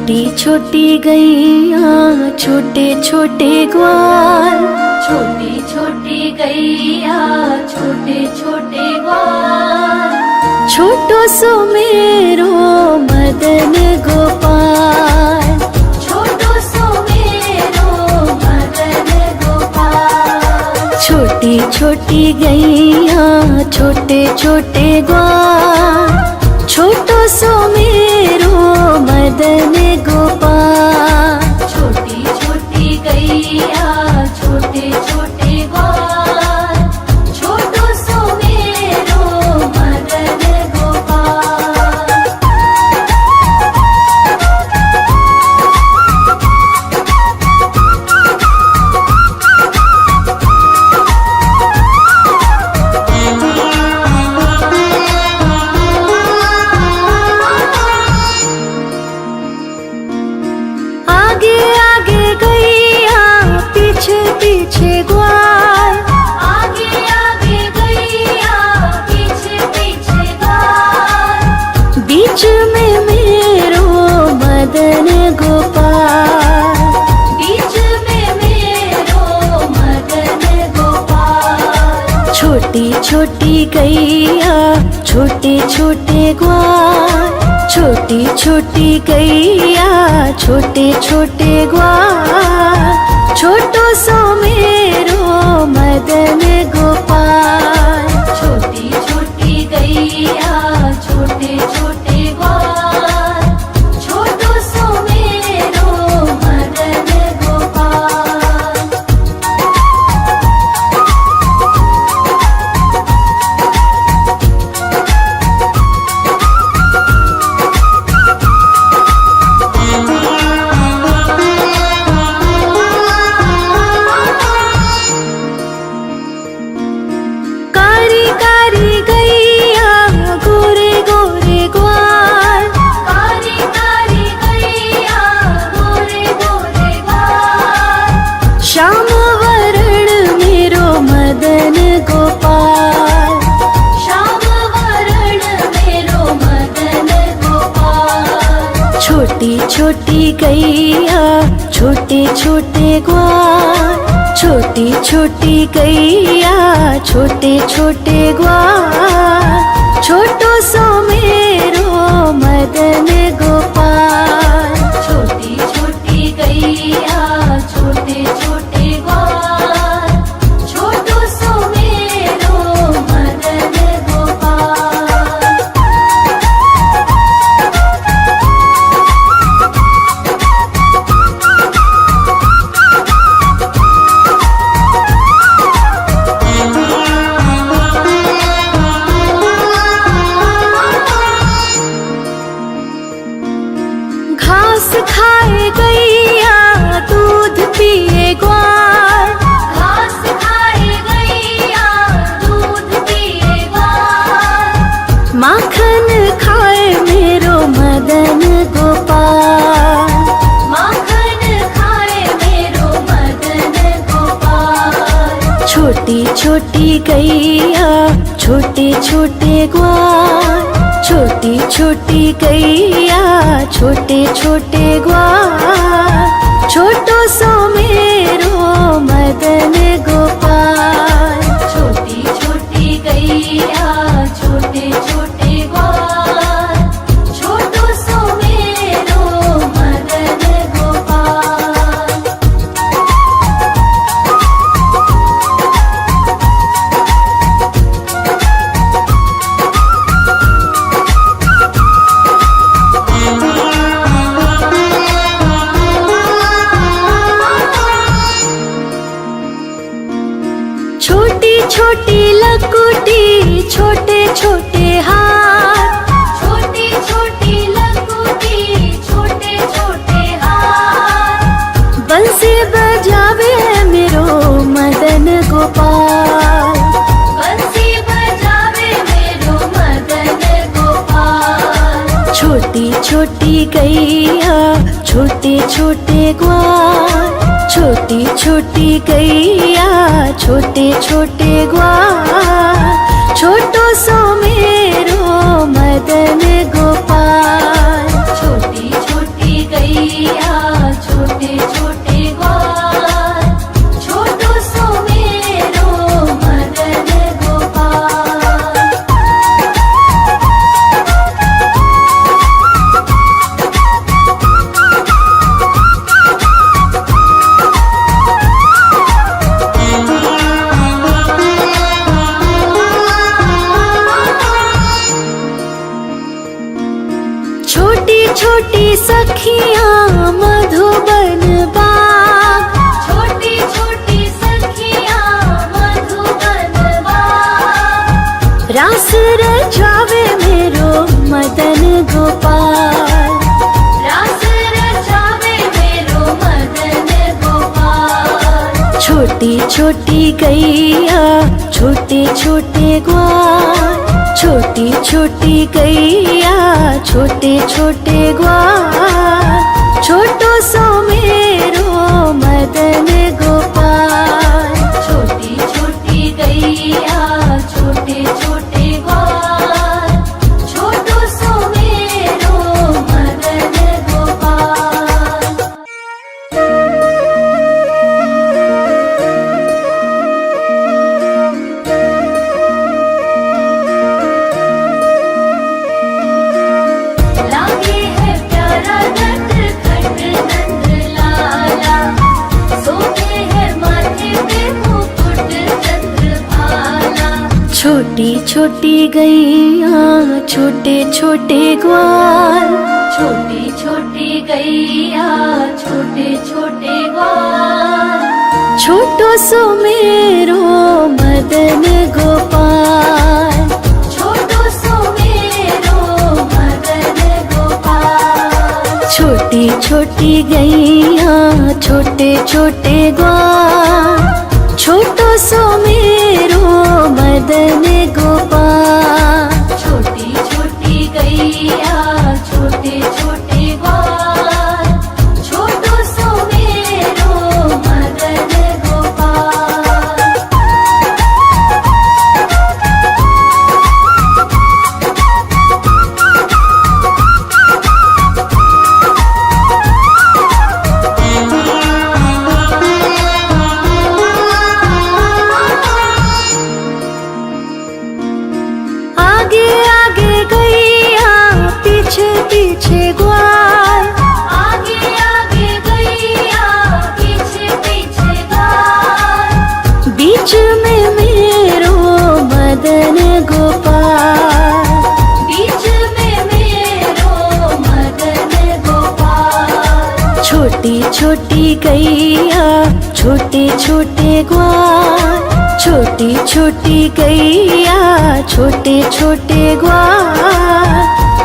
छोटी छोटी गैया छोटे छोटे ग्वाल, छोटी छोटी गैया छोटे छोटे ग्वाल, छोटो सो मेरो मदन गोपाल, छोटो सो मेरो मदन गोपाल। छोटी छोटी गैया छोटे छोटे ग्वाल, छोटो सो मेरो मदन गोपाल। छोटी छोटी गैया छोटे छोटे ग्वाल, छोटो सो मेरो मदन गोपाल। आगे आगे गैया पीछे पीछे ग्वाल, आगे आगे गैया पीछे पीछे ग्वाल, बीच में मेरो मदन गोपाल। बीच में मेरो मदन गोपाल। छोटी छोटी गैया छोटे छोटे ग्वाल, छोटी छोटी गैया छोटे छोटे ग्वाल, छोटो सो मेरो मदन गोपाल। छोटी छोटी गैया छोटे छोटे ग्वाल, छोटो सो मेरो मदन गोपाल। कारी कारी गैया गोरे गोरे ग्वाल, कारी कारी गैया गोरे गोरे ग्वाल, श्याम वरण मेरो मदन गोपाल। श्याम वरण मेरो मदन गोपाल। छोटी छोटी गैया छोटे छोटे ग्वाल, छोटी छोटी गैया छोटे छोटे ग्वाल, छोटो सो मेरो मदन गोपाल। छोटी छोटी गैया छोटे छोटे ग्वाल, छोटो सो मेरो मदन गोपाल। घास खाए गैया दूध पिए ग्वाल, घास खाए गैया दूध पिए ग्वाल, माखन खाए मेरो मदन गोपाल। माखन खाए मेरो मदन गोपाल। छोटी छोटी गैया छोटे छोटे ग्वाल, छोटी छोटी गैया छोटे छोटे ग्वाल, छोटो सो मेरो मदन गोपाल। छोटी छोटी गैया छोटे छोटे ग्वाल, छोटो सो मेरो मदन गोपाल। छोटी छोटी लकुटी छोटे छोटे हाथ, छोटी छोटी लकुटी छोटे छोटे हाथ, बंसी बजावे मेरो मदन गोपाल। बंसी बजावे मेरो मदन गोपाल। छोटी छोटी गैया छोटे छोटे ग्वाल, छोटी छोटी गैया छोटे छोटे ग्वाल, छोटो सो मेरो मदन गोपाल। छोटी छोटी गैया रचावे मेरो मदन गोपाल। रास रचावे मेरो मदन गोपाल। छोटी छोटी गैया छोटे छोटे ग्वाल, छोटी छोटी गैया छोटे छोटे ग्वाल, छोटो सो मेरो मदन गोपाल। छोटी छोटी गैया छोटे छोटे ग्वाल, छोटो सो मेरो मदन गोपाल। लागे है प्यारा नटखट नंद लाला, सोते है माथे पे मुकुट चंद्रभाला। छोटी छोटी गैया छोटे छोटे ग्वाल, छोटी छोटी गैया छोटे छोटे ग्वाल, छोटो सो मेरो मदन गोपाल। छोटो सो मेरो मदन गोपाल। छोटी छोटी गैया छोटे छोटे ग्वाल, छोटो सो मेरो मदन गोपाल। छोटी छोटी गैया छोटे छोटे ग्वाल, छोटो सो मेरो मदन गोपाल। आगे आगे गैया पीछे पीछे ग्वाल, आगे आगे गैया पीछे पीछे ग्वाल, बीच में मेरो मदन गोपाल। बीच में मेरो मदन गोपाल। छोटी छोटी गैया छोटे छोटे ग्वाल, छोटी छोटी गैया छोटे छोटे ग्वाल,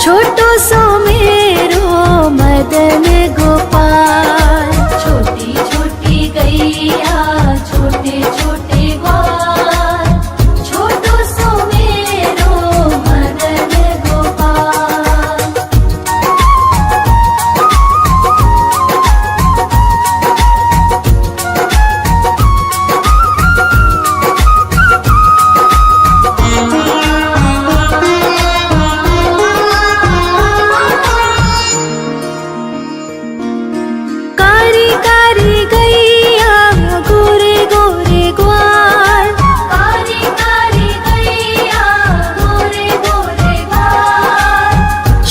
छोटो सो मेरो मदन गोपाल। छोटी छोटी गैया छोटे छोटे ग्वाल, छोटो सो मेरो मदन गोपाल। कारी कारी गैया गोरे गोरे ग्वाल, कारी कारी गैया गोरे गोरे ग्वाल,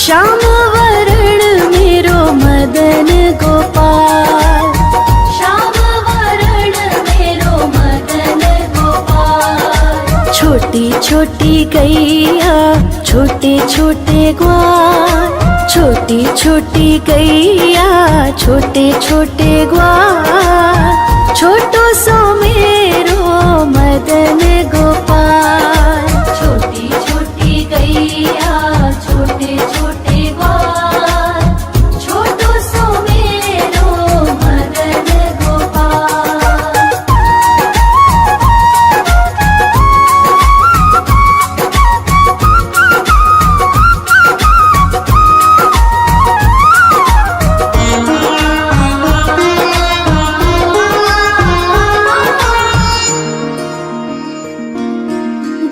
श्याम वरण मेरो मदन गोपाल। श्याम वरण मेरो मदन गोपाल। छोटी छोटी गैया छोटे छोटे ग्वाल, छोटी छोटी गैया छोटे छोटे ग्वाल, छोटो सो मेरो मदन गोपाल। छोटी छोटी गैया छोटे छोटे ग्वाल, छोटो सो मेरो मदन गोपाल।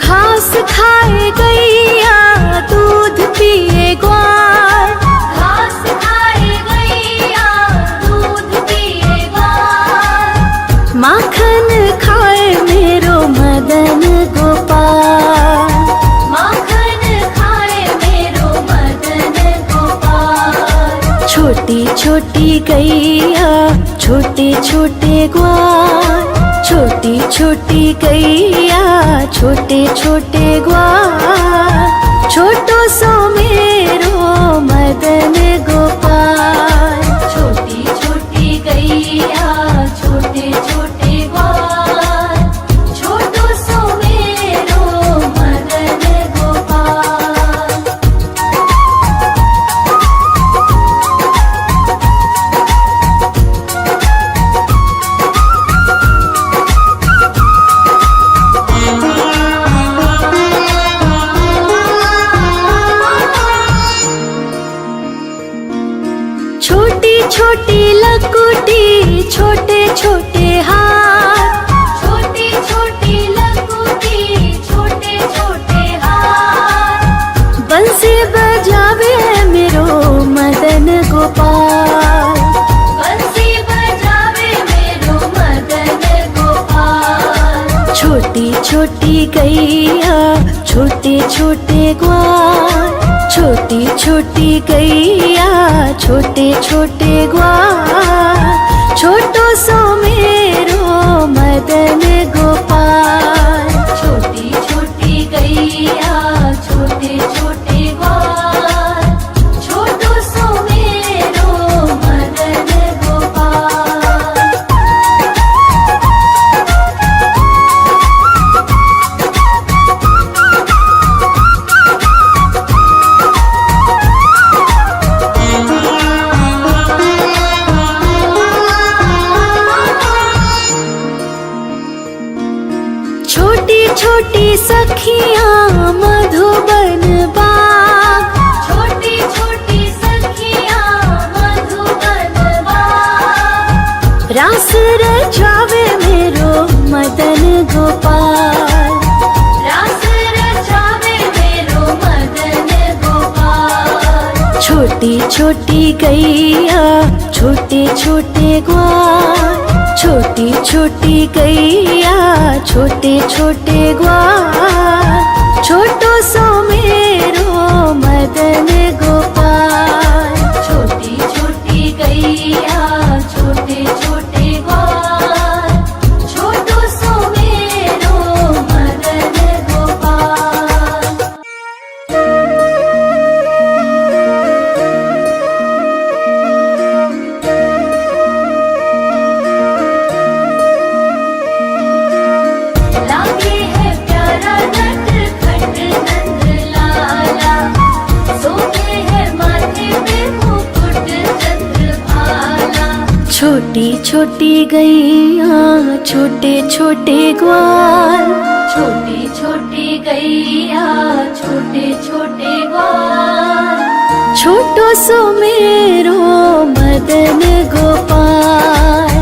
घास खाए गैया दूध पिए ग्वाल, घास खाए गैया दूध पिए ग्वाल, माखन खाए मेरो मदन गोपाल। माखन खाए मेरो मदन गोपाल। छोटी छोटी गैया छोटे छोटे ग्वाल, छोटी छोटी गैया छोटे छोटे ग्वाल, छोटो सो मेरो मदन गोपाल। छोटी छोटी गैया छोटे छोटे ग्वाल, छोटो सो मेरो मदन गोपाल। छोटे हाथ, छोटी छोटी लघुटी छोटे छोटे हाथ। बंसी बजावे मेरो मदन गोपाल, बंसी बजावे मेरो मदन गोपाल। छोटी छोटी गैया छोटे छोटे ग्वाल, छोटी छोटी गैया छोटे छोटे ग्वाल। छोटो सो मेरो मदन गोपाल, छोटी छोटी गैया छोटे छोटे ग्वाल। छोटो सो मेरो मदन गोपाल। छोटी छोटी सखियाँ मधुबन बाग, छोटी छोटी सखियाँ मधुबन बाग। रास रचावे मेरो मदन गोपाल, रास रचावे मेरो मदन गोपाल। छोटी छोटी गैया छोटे छोटे ग्वाल, छोटी छोटी गैया छोटे छोटे ग्वाल। छोटो सो मेरो मदन गोपाल, छोटी छोटी गैया छोटे छोटे ग्वाल। छोटो सो मेरो मदन गोपाल। लागे है प्यारा नटखट नंद लाला। सोते है माथे पे मुकुट चंद्रभाला। छोटी छोटी गैया छोटे छोटे ग्वाल, छोटी छोटी गैया छोटे छोटे ग्वाल। छोटो सो मेरो मदन गोपाल,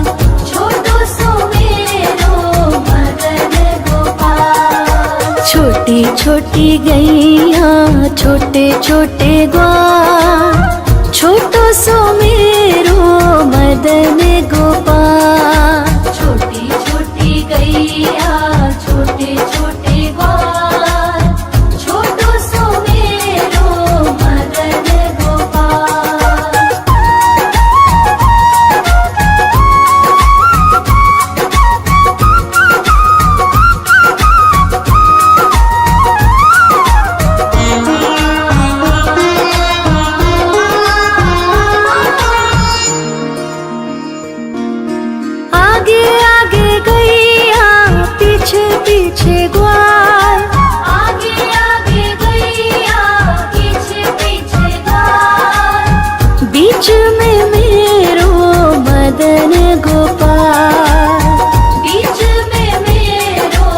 छोटो सो मेरो मदन गोपाल। छोटी छोटी गैया छोटे छोटे ग्वाल। छोटो सो मेरो मदन गोपाल, छोटी छोटी गैया छोटे छोटे ग्वाल। छोटो सो मेरो मदन गोपाल। आगे आगे गैया पीछे पीछे ग्वाल, आगे आगे गैया पीछे पीछे ग्वाल। बीच में मेरो मदन गोपाल, बीच में मेरो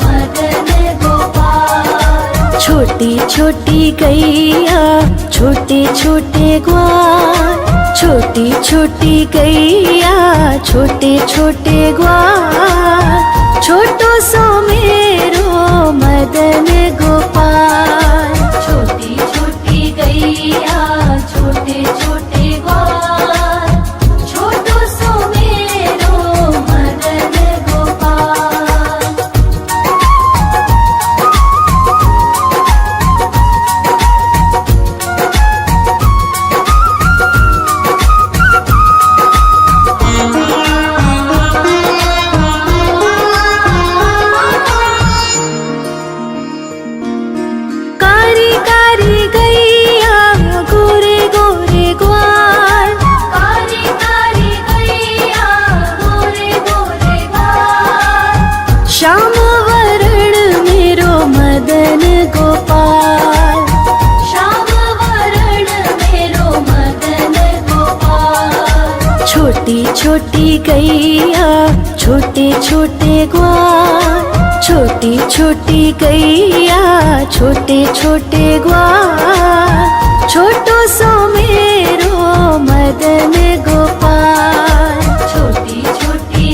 मदन गोपाल। छोटी छोटी गैया छोटे छोटे ग्वाल, छोटी छोटी गैया छोटे छोटे ग्वाल। छोटो सो मेरो मदन गोपाल, छोटी छोटी गैया छोटे छोटे ग्वाल। छोटो सो मेरो मदन गोपाल। कारी कारी गैया गोरे गोरे ग्वाल, कारी कारी गैया गोरे गोरे ग्वाल। श्याम वरण मेरो मदन गोपाल, श्याम वरण मेरो मदन गोपाल। छोटी छोटी गैया छोटे छोटे ग्वाल, छोटी छोटी गैया छोटे छोटे ग्वाल। छोटो सो मेरो मदन गोपाल, छोटी छोटी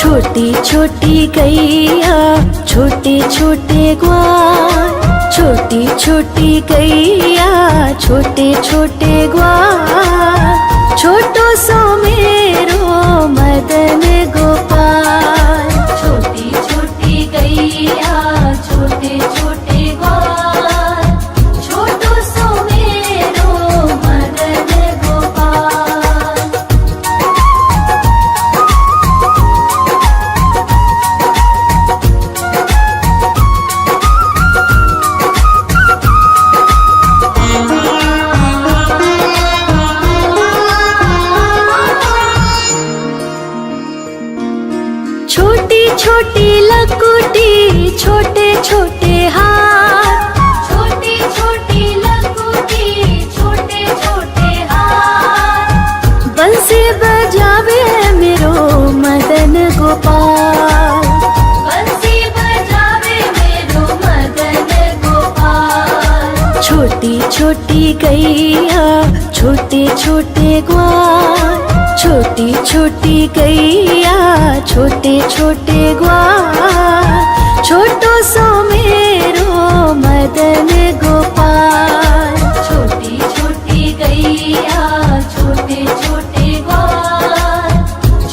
छोटी छोटी गैया छोटे छोटे ग्वाल, छोटी छोटी गैया छोटे छोटे ग्वाल, छोटो सो मेरो मदन गोपाल। छोटी छोटी गैया छोटे छोटे ग्वाल, छोटो सो मेरो मदन गोपाल। छोटी छोटी लकुटी छोटे छोटे हाथ, छोटी छोटी लकुटी छोटे छोटे हाथ, बंसी बजावे मेरो मदन गोपाल। बंसी बजावे मेरो मदन गोपाल। छोटी छोटी गैया छोटे छोटे ग्वाल, छोटी छोटी गैया छोटे छोटे ग्वाल, छोटो सो मेरो मदन गोपाल। छोटी छोटी गैया छोटे छोटे ग्वाल,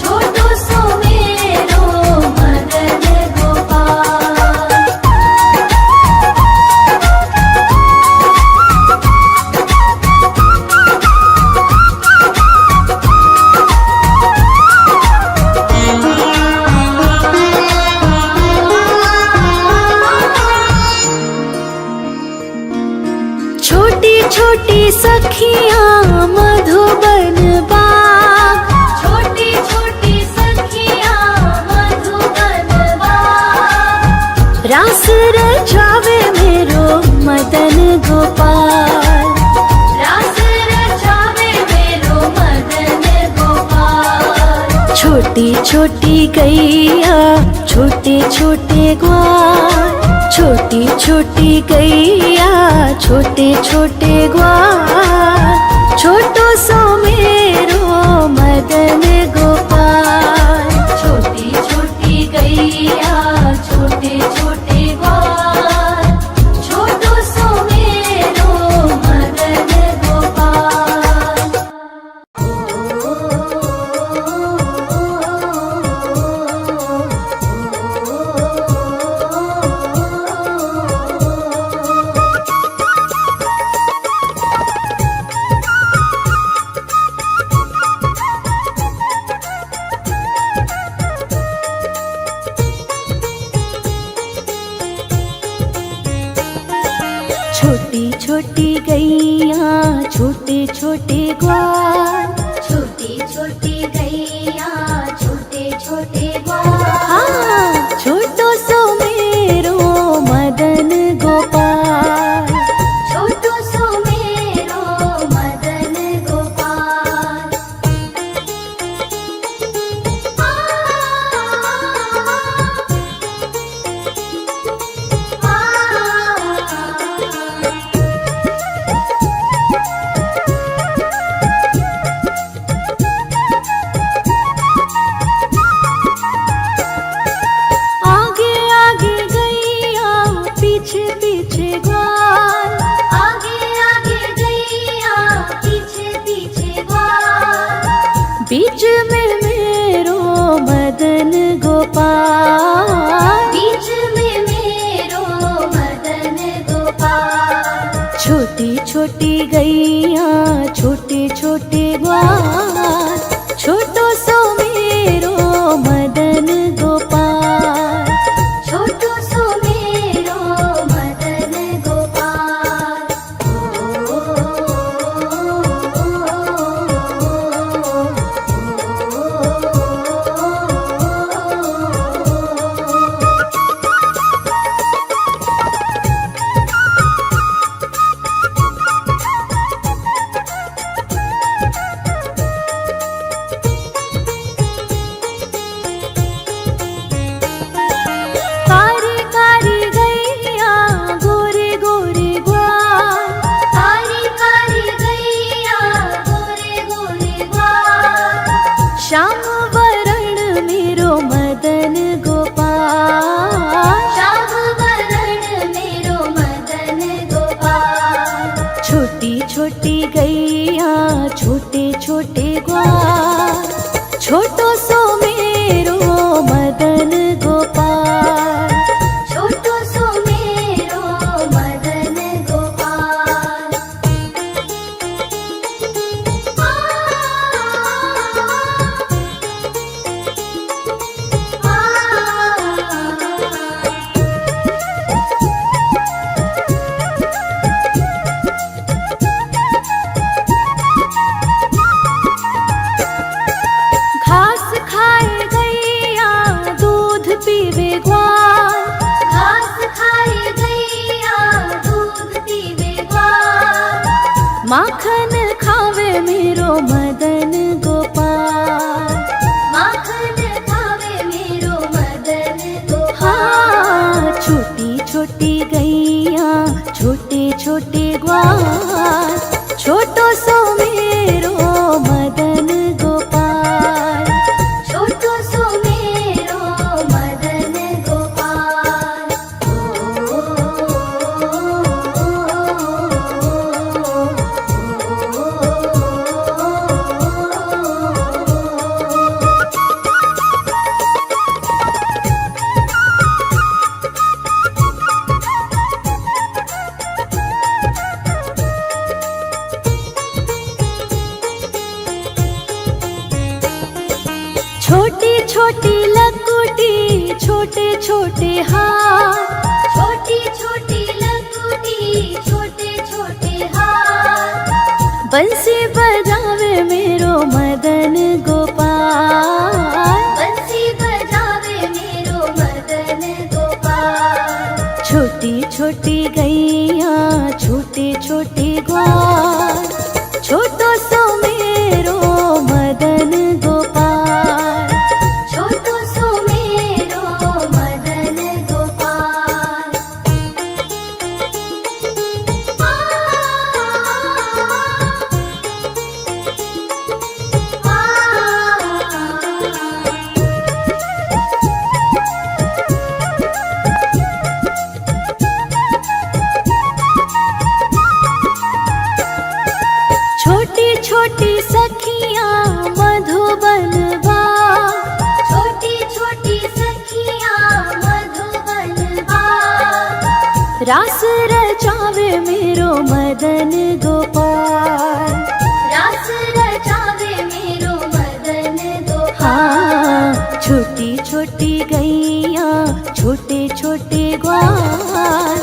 छोटो सो मेरो मदन गोपाल। छोटी छोटी सखियाँ मधुबन बाग, छोटी छोटी सखियाँ मधुबन बाग, रास रचावे मेरो मदन गोपाल। रास रचावे मेरो मदन गोपाल। छोटी छोटी गैया छोटे छोटे ग्वाल, छोटी छोटी गैया छोटे छोटे ग्वाल, छोटो सो मेरो मदन गोपाल। छोटी छोटी गैया छोटे छोटे ग्वाल, छोटो सो मेरो मदन गोपाल। छोटी छोटी गैया छोटे छोटे ग्वाल, छोटी छोटी गैया छोटे छोटे ग्वाल, हाँ छोटो सो मेरो मदन गोपाल। छोटो सो मेरो मदन गोपाल। मदन गोपाल। श्याम वरण मेरो मदन गोपाल। छोटी छोटी गैया छोटे छोटे ग्वाल, छोटो सो मेरो मदन गोपाल। छोटो सो मेरो मदन गोपाल। घास खाए गैया दूध पीवे ग्वाल, घास खाए गैया दूध पीवे ग्वाल। माखन खावे मेरो मदन गोपाल। माखन खावे मेरो मदन गोपाल। हाँ, छोटी छोटी गैया छोटे छोटे ग्वाल, छोटो सो मेरो मदन गोपाल। छोटो सो मेरो मदन गोपाल। छोटी छोटी लकुटी छोटे छोटे हाथ, छोटी छोटी लकुटी छोटे छोटे हाथ। बंसी बजावे मेरो मदन गोपाल। बंसी बजावे मेरो मदन गोपाल। छोटी छोटी गैया छोटे छोटे ग्वाल, छोटो सो मेरो मदन गोपाल। छोटो सो मेरो मदन गोपाल। छोटी छोटी सखियाँ मधुबन बाग, छोटी छोटी सखियाँ मधुबन बाग। रास रचावे मेरो मदन गोपाल। रास रचावे मेरो मदन गोपाल। हाँ, छोटी छोटी गैया छोटे छोटे ग्वाल,